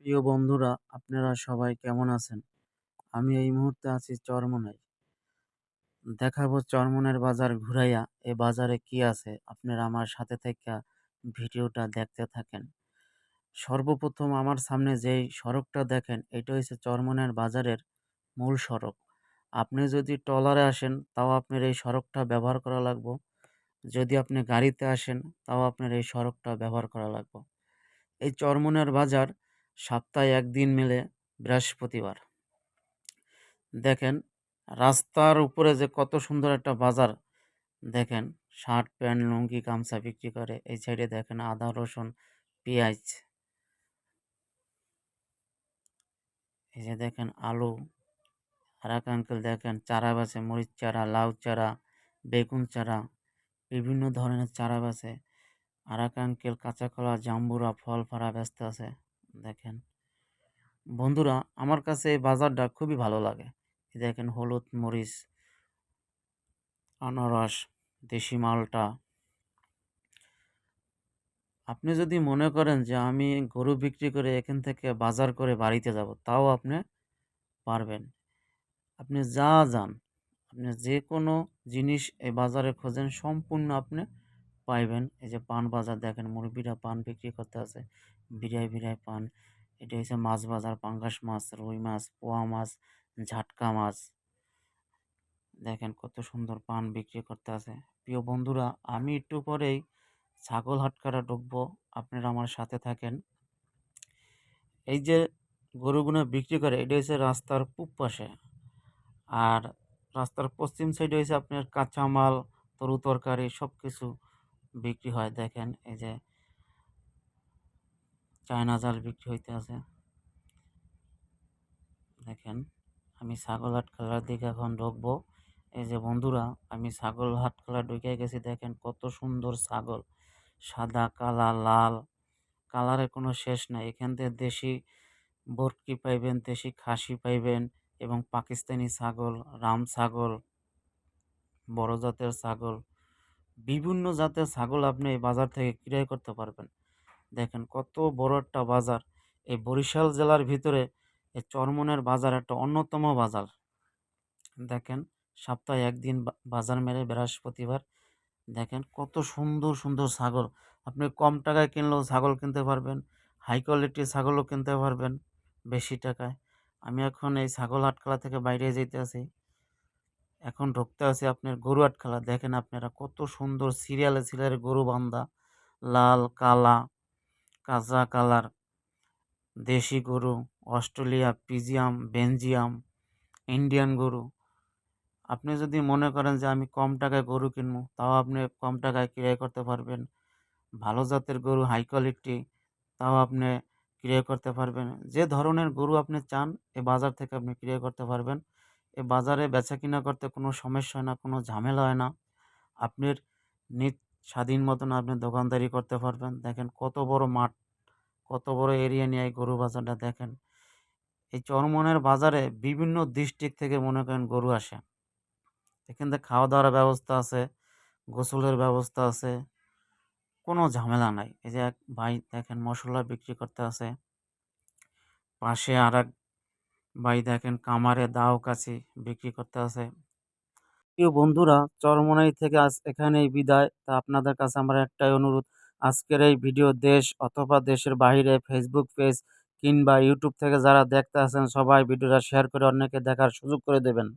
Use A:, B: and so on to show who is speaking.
A: প্রিয় বন্ধুরা, আপনারা সবাই কেমন আছেন? আমি এই মুহূর্তে আছি চরমোনাই। দেখাবো চরমোনাইয়ের বাজার ঘুরাইয়া এ বাজারে কি আছে? আপনারা আমার সাথে থাইকা ভিডিওটা দেখতে থাকেন। সর্বপ্রথম আমার সামনে যেই সড়কটা দেখেন, এটা হইছে চরমোনাইয়ের বাজারের মূল সড়ক। আপনি যদি ট্রলারে আসেন, তাও আপনার এই সড়কটা ব্যবহার করা লাগবো। যদি আপনি গাড়িতে আসেন, তাও আপনার এই সড়কটা ব্যবহার করা লাগবো। এই চরমোনাইয়ের বাজার সপ্তাহে ১ দিন মেলে বৃহস্পতিবার। দেখেন রাস্তার উপরে যে কত সুন্দর একটা বাজার দেখেন, শার্ট, প্যান্ট, লুঙ্গি, গামছা বিক্রি করে। এই সাইডে দেখেন আদা, রসুন, পেঁয়াজ। এই যে দেখেন আলু। আরেক আঙ্কেল দেখেন চারা বেচে, মরিচ চারা, লাউ চারা, বেগুন চারা, বিভিন্ন ধরনের চারা বেচে। আরেক আঙ্কেল কাঁচা কলা, জাম্বুরা, ফল ফাড়া বেচতে আছে। দেখেন বন্ধুরা, আমার কাছে এই বাজারটা খুবই ভালো লাগে। এই দেখেন হলুদ মরিচ, আনারস, দেশি মালটা। আপনি যদি মনে করেন যে আমি গরু বিক্রি করে এখান থেকে বাজার করে বাড়িতে যাব, তাও আপনি পারবেন। আপনি যা যান, আপনি যেকোনো জিনিস এই বাজারে খোঁজেন সম্পূর্ণ আপনি পাইবেন। এই যে পান বাজার দেখেন, মুরব্বিরা পান বিক্রি করতে আছে, বিরায়, বিরায় পান। এটা হচ্ছে মাছ বাজার, পাঙ্গাস মাছ, রুই মাছ, পোয়া মাছ, ঝাটকা মাছ। দেখেন কত সুন্দর পান বিক্রি করতে আছে। প্রিয় বন্ধুরা, আমি একটু পরেই ছাগল হাটখারা ঢুকবো, আপনারা আমার সাথে থাকেন। এই যে গরুগুলো বিক্রি করে, এটা হচ্ছে রাস্তার পূব পাশে। আর রাস্তার পশ্চিম সাইডে হচ্ছে আপনার কাঁচামাল, তরু তরকারি সব কিছু বিক্রি হয়। দেখেন এই যে চায়না জাল বিক্রি হইতে আছে। দেখেন আমি ছাগল হাটখালার দিকে এখন ঢুকবো। এই যে বন্ধুরা, আমি ছাগল হাটখালা ঢুকে গেছি। দেখেন কত সুন্দর ছাগল, সাদা, কালা, লাল, কালারের কোনো শেষ নাই। এখান থেকে দেশি বরকি পাইবেন, দেশি খাসি পাইবেন এবং পাকিস্তানি ছাগল, রাম ছাগল, বড় জাতের ছাগল, বিভিন্ন জাতের ছাগল আপনি এই বাজার থেকে ক্রয় করতে পারবেন। দেখেন কত বড় একটা বাজার। এই বরিশাল জেলার ভিতরে এই চরমনের বাজার একটা অন্যতম বাজার। দেখেন সপ্তাহে ১ দিন বাজার মেলে বৃহস্পতিবার। দেখেন কত সুন্দর, সুন্দর ছাগল। আপনি কম টাকায় কিনলেও ছাগল কিনতে পারবেন। হাই কোয়ালিটির ছাগলও কিনতে পারবেন বেশি টাকায়। আমি এখন এই ছাগল হাটখালা থেকে বাইরে যাইতেছি। এখন ঢুকতে আছি আপনার গরু হাটখালা। দেখেন আপনারা কত সুন্দর সিরিয়ালে, সিরিয়ালে গরু বান্ধা। লাল, কালা, কাঁচা কালার, দেশি গরু, অস্ট্রেলিয়া, ফ্রিজিয়াম, বেলজিয়াম, ইন্ডিয়ান গরু। আপনি যদি মনে করেন যে আমি কম টাকায় গরু কিনবো, তাও আপনি কম টাকায় ক্রয় করতে পারবেন। ভালো জাতের গরু, হাই কোয়ালিটি, তাও আপনি ক্রয় করতে পারবেন। যে ধরনের গরু আপনি চান, এ বাজার থেকে আপনি ক্রয় করতে পারবেন। এ বাজারে বেচাকিনা করতে কোনো সমস্যা হয় না, কোনো ঝামেলা হয় না। আপনার নিজ স্বাধীন মতন আপনি দোকানদারি করতে পারবেন। দেখেন কত বড় মাঠ, কত বড় এরিয়া নিয়ে এই গরু বাজারটা দেখেন। এই চরমনের বাজারে বিভিন্ন ডিস্ট্রিক্ট থেকে মনে করেন গরু আসে। এখান থেকে খাওয়া-দাওয়ার ব্যবস্থা আছে, গোসলের ব্যবস্থা আছে, কোনো ঝামেলা নাই। এই যে এক ভাই দেখেন মসল্লা বিক্রি করতে আছে। পাশে আরেক ভাই দেখেন কামারে দাও কাছি বিক্রি করতে আছে। প্রিয় বন্ধুরা, চরমোনাই থেকে আজ এখানেই বিদায়। তা আপনাদের কাছে আমার একটাই অনুরোধ, আজকের এই ভিডিও দেশ অথবা দেশের বাহিরে ফেসবুক পেজ কিংবা ইউটিউব থেকে যারা দেখতে আছেন, সবাই ভিডিওটা শেয়ার করে অন্যকে দেখার সুযোগ করে দেবেন।